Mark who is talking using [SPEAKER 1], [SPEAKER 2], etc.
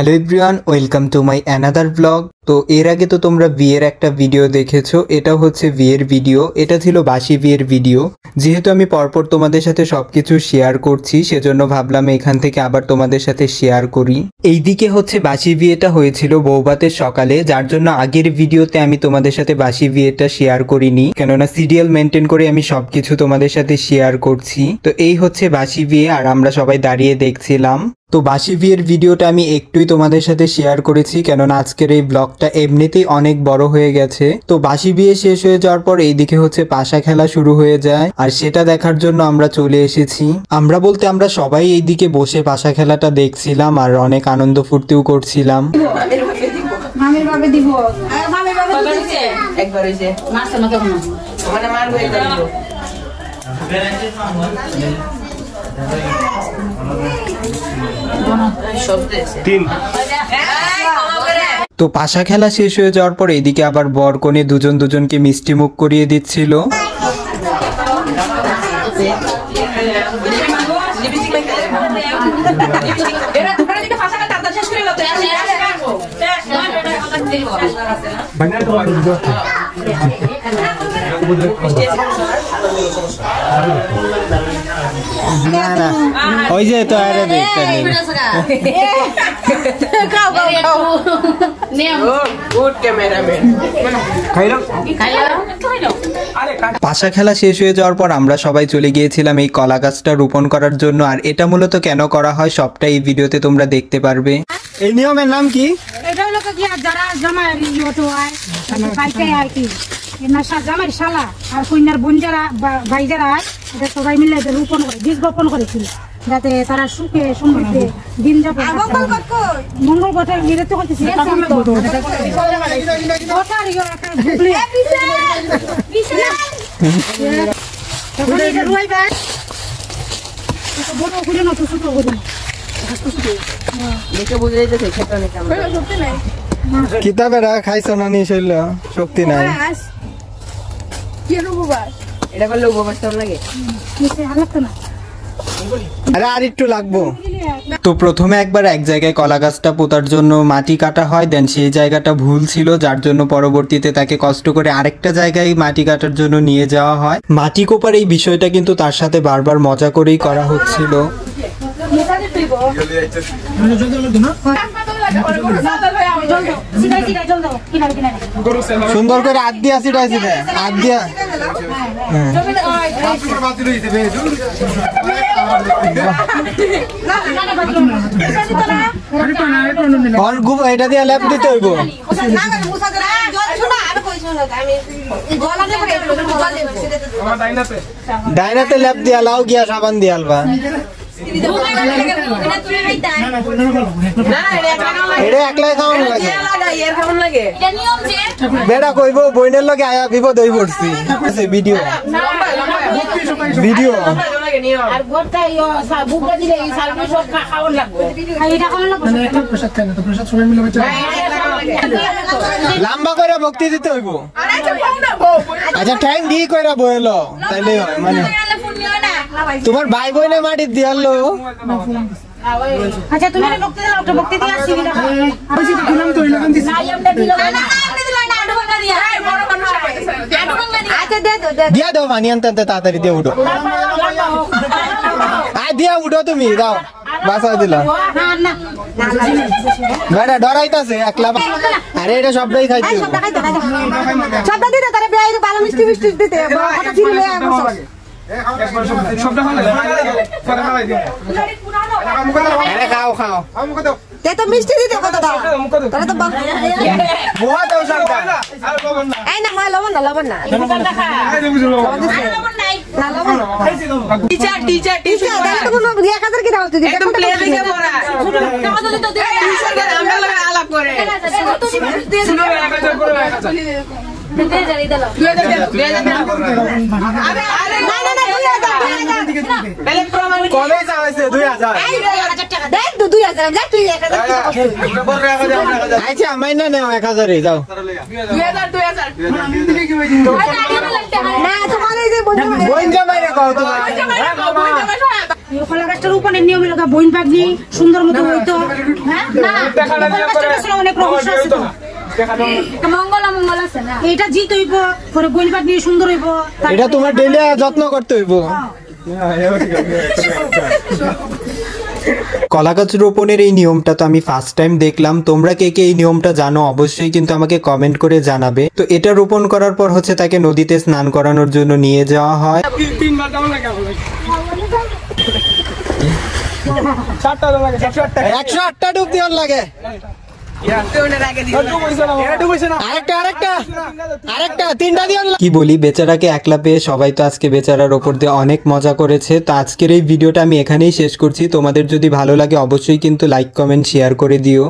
[SPEAKER 1] Hello everyone, welcome to my another blog. তো এর আগে তো তোমরা বিয়ের একটা ভিডিও দেখেছো, এটা হচ্ছে বিয়ের ভিডিও। এটা ছিল বাসি বিয়ের ভিডিও। যেহেতু আমি পরপর তোমাদের সাথে সবকিছু শেয়ার করছি, সেজন্য ভাবলাম এখান থেকে আবার তোমাদের সাথে শেয়ার করি। এইদিকে হচ্ছে বাসি বিয়েটা হয়েছিল বৌভাতের সকালে, যার জন্য আগের ভিডিওতে আমি তোমাদের সাথে বাসি বিয়েটা শেয়ার করিনি, কেননা সিরিয়াল মেনটেন করে আমি সবকিছু তোমাদের সাথে শেয়ার করছি। তো এই হচ্ছে বাসি বিয়ে, আর আমরা সবাই দাঁড়িয়ে দেখছিলাম। তো বাসি বিয়ের ভিডিওটা আমি একটুই তোমাদের সাথে শেয়ার করেছি, কেননা আজকের এই ব্লগটা এমনিতেই অনেক বড় হয়ে গেছে। তো বাসি বিয়ে শেষ হয়ে যাওয়ার পর এইদিকে হচ্ছে পাশা খেলা শুরু হয়ে যায়, আর সেটা দেখার জন্য আমরা চলে এসেছি। আমরা সবাই এইদিকে বসে পাশা খেলাটা দেখছিলাম আর অনেক আনন্দ ফুর্তিও করছিলাম। তো পাশা খেলা শেষ হয়ে যাওয়ার পর এইদিকে আবার বর কনে দুজনকে মিষ্টি মুখ করিয়ে দিচ্ছিল। ওই যে তো আরে পাশা খেলা শেষ হয়ে যাওয়ার পর আমরা সবাই চলে গিয়েছিলাম এই কলা গাছটা রোপণ করার জন্য, আর এটা মূলত কেন করা হয় সবটা এই ভিডিওতে তোমরা দেখতে পারবে। এই নিয়মের নাম কি?
[SPEAKER 2] এটা হলো কি যারা জামাই ইয়েটো হয় বাইকে আর কি না জামাই শালা আর কন্যার বোন যারা ভাই যারা এটা সবাই মিলে রোপণ করে বীজ বপন করেছিল, যাতে তারা সুখে সমৃদ্ধে দিন যাপন মঙ্গল কথা মেরে তো করতেছি।
[SPEAKER 1] কিতাবের খাইছো না নিয়ে শক্তি নাই। আরে আর একটু লাগবো। তো প্রথমে একবার এক জায়গায় কলা গাছটা পোতার জন্য মাটি কাটা হয়, দেন সেই জায়গাটা ভুল ছিল, যার জন্য পরবর্তীতে তাকে কষ্ট করে আরেকটা জায়গায় মাটি কাটার জন্য নিয়ে যাওয়া হয়। মাটি কোপার এই বিষয়টা কিন্তু তার সাথে বারবার মজা করেই করা হচ্ছিল। সুন্দর করে হাত দিয়া ছিটাইছি, হাত দিয়া এটা দিয়ে ল্যাপ দিতে হইব। ডাইনাতে ল্যাপ দিয়া লাও গিয়া সাবান দিয়া আলবা। বেড়া কইব বইনের লগে আয়া বিপদ হয়ে পড়ছি। ভিডিও ভিডিও লম্বা করে ভক্তি দিতে হইব। আচ্ছা ঠ্যাং দি কইরা বইল তাইলে মানে তোমার ভাই বোনে মাটি দিয়ালো।
[SPEAKER 2] আচ্ছা তুমি ভক্তি দিয়ে আসছি
[SPEAKER 1] দিয়া দাও পানি আনতে তাড়াতাড়ি দিয়ে উঠো। দিয়া উঠো তুমি দাও বাসা দিলাম। বেটা ডরাইতাছে একলা। আরে এটা সবটাই খাইছে। খাও খাও তো মিষ্টি দিতে কত দাও তাহলে তো বহুত দাও সবটা। এই না হয় লবণ না লবণ না টিচার টিচার টিচার তাহলে তো কোনো 1000 কি দাও তুই একদম প্লেয়ার দিকে পড়া আমরা লাগা আলাপ করে শুনো 1000 করে 1000 কলেজ আছে 2000 দেখ 2000 যা তুই 1000 আচ্ছা মাইনা নাও 1000 এ যাও 2000 না তোমার এই যে বোন জামাই রে কও তোমার
[SPEAKER 2] এই কলা গাছটা রোপণের নিয়ম হলো বইন পাগনি সুন্দর মতো হইতো। হ্যাঁ না কলা গাছটার পেছনে অনেক রহস্য আছে তো। মঙ্গল আছে না, এটা জিত হইব পরে বইন পাগনি সুন্দর হইব,
[SPEAKER 1] এটা তোমার ডেইলি যত্ন করতে হইব। কলা গাছ রোপণের এই নিয়মটা তো আমি ফার্স্ট টাইম দেখলাম। তোমরা কে কে এই নিয়মটা জানো অবশ্যই কিন্তু আমাকে কমেন্ট করে জানাবে। তো এটা রোপণ করার পর হচ্ছে তাকে নদীতে স্নান করানোর জন্য নিয়ে যাওয়া হয়। 108টা ডুব দেওয়ার লাগে। কি বলি, বেচারাকে একলা পেয়ে সবাই তো আজকে বেচারার ওপর দিয়ে অনেক মজা করেছে। তো আজকের এই ভিডিওটা আমি এখানেই শেষ করছি। তোমাদের যদি ভালো লাগে অবশ্যই কিন্তু লাইক কমেন্ট শেয়ার করে দিও।